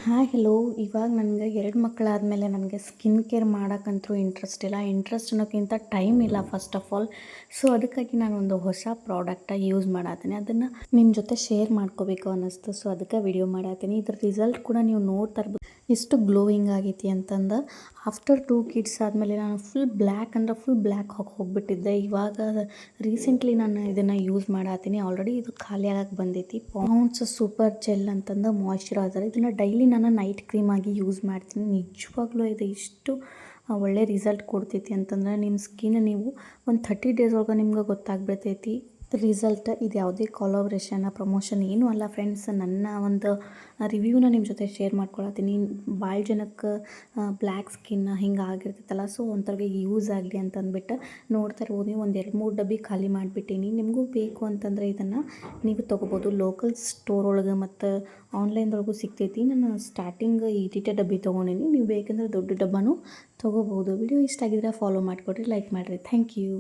Hi hello. ಇವಾಗ ನನಗೆ 2 ಮಕ್ಕಳಾದಮೇಲೆ ನನಗೆ ಸ್ಕಿನ್ ಕೇರ್ ಮಾಡೋಕ್ಕಂತೂ ಇಂಟ್ರೆಸ್ಟ್ ಇಲ್ಲ. ಇಂಟ್ರೆಸ್ಟ್ ಅನ್ನೋಕ್ಕಿಂತ ಟೈಮ್ ಇಲ್ಲ ಫಸ್ಟ್ ಆಫ್ ಆಲ್. ಸೊ ಅದಕ್ಕಾಗಿ ನಾನೊಂದು ಹೊಸ ಪ್ರಾಡಕ್ಟ ಯೂಸ್ ಮಾಡತ್ತೀನಿ. ಅದನ್ನು ನಿಮ್ಮ ಜೊತೆ ಶೇರ್ ಮಾಡ್ಕೋಬೇಕು ಅನ್ನಿಸ್ತು. ಸೊ ಅದಕ್ಕೆ ವಿಡಿಯೋ ಮಾಡತ್ತೀನಿ. ಇದ್ರ ರಿಸಲ್ಟ್ ಕೂಡ ನೀವು ನೋಡ್ತಾ ಇರ್ಬೋದು ಎಷ್ಟು ಗ್ಲೋಯಿಂಗ್ ಆಗೈತಿ ಅಂತಂದು. ಆಫ್ಟರ್ 2 ಕಿಡ್ಸ್ ಆದಮೇಲೆ ನಾನು ಫುಲ್ ಬ್ಲ್ಯಾಕ್ ಅಂದರೆ ಫುಲ್ ಬ್ಲ್ಯಾಕ್ ಹೋಗಿಬಿಟ್ಟಿದ್ದೆ. ಇವಾಗ ರೀಸೆಂಟ್ಲಿ ನಾನು ಇದನ್ನು ಯೂಸ್ ಮಾಡತ್ತೀನಿ. ಆಲ್ರೆಡಿ ಇದು ಖಾಲಿ ಆಗಕ್ಕೆ ಬಂದೈತಿ. ಪಾಂಡ್ಸ್ ಸೂಪರ್ ಜೆಲ್ ಅಂತಂದು ಮಾಯ್ಶ್ಚರೈಸರ್. ಇದನ್ನು ಡೈಲಿ ನಾನು ನೈಟ್ ಕ್ರೀಮ್ ಆಗಿ ಯೂಸ್ ಮಾಡ್ತೀನಿ. ನಿಜವಾಗ್ಲೂ ಇದು ಇಷ್ಟು ಒಳ್ಳೆ ರಿಸಲ್ಟ್ ಕೊಡ್ತೈತಿ ಅಂತಂದ್ರೆ ನಿಮ್ಮ ಸ್ಕಿನ್ ನೀವು ಒಂದು 30 ಡೇಸ್ ಒಳಗೆ ನಿಮ್ಗೆ ಗೊತ್ತಾಗ್ಬಿಡ್ತೈತಿ ರಿಸಲ್ಟ್. ಇದು ಯಾವುದೇ ಕೊಲಾಬ್ರೇಷನ್ ಪ್ರಮೋಷನ್ ಏನೂ ಅಲ್ಲ ಫ್ರೆಂಡ್ಸ್. ನನ್ನ ಒಂದು ರಿವ್ಯೂನ ನಿಮ್ಮ ಜೊತೆ ಶೇರ್ ಮಾಡ್ಕೊಳತ್ತೀನಿ. ಭಾಳ ಜನಕ್ಕೆ ಬ್ಲ್ಯಾಕ್ ಸ್ಕಿನ್ ಹಿಂಗೆ ಆಗಿರ್ತೈತಲ್ಲ, ಸೊ ಒಂಥರಿಗೆ ಯೂಸ್ ಆಗಲಿ ಅಂತಂದ್ಬಿಟ್ಟು ನೋಡ್ತಾ ಇರ್ಬೋದು. ನೀವು ಒಂದು 2-3 ಡಬ್ಬಿ ಖಾಲಿ ಮಾಡಿಬಿಟ್ಟೀನಿ. ನಿಮಗೂ ಬೇಕು ಅಂತಂದರೆ ಇದನ್ನು ನೀವು ತೊಗೋಬೋದು. ಲೋಕಲ್ ಸ್ಟೋರ್ ಒಳಗೆ ಮತ್ತು ಆನ್ಲೈನ್ದೊಳಗೂ ಸಿಗ್ತೈತಿ. ನಾನು ಸ್ಟಾರ್ಟಿಂಗ್ ಈಟೀಟೆ ಡಬ್ಬಿ ತೊಗೊಂಡೀನಿ. ನೀವು ಬೇಕಂದ್ರೆ ದೊಡ್ಡ ಡಬ್ಬನೂ ತೊಗೋಬೋದು. ವಿಡಿಯೋ ಇಷ್ಟ ಆಗಿದ್ರೆ ಫಾಲೋ ಮಾಡಿಕೊಡ್ರಿ, ಲೈಕ್ ಮಾಡಿರಿ. Thank you.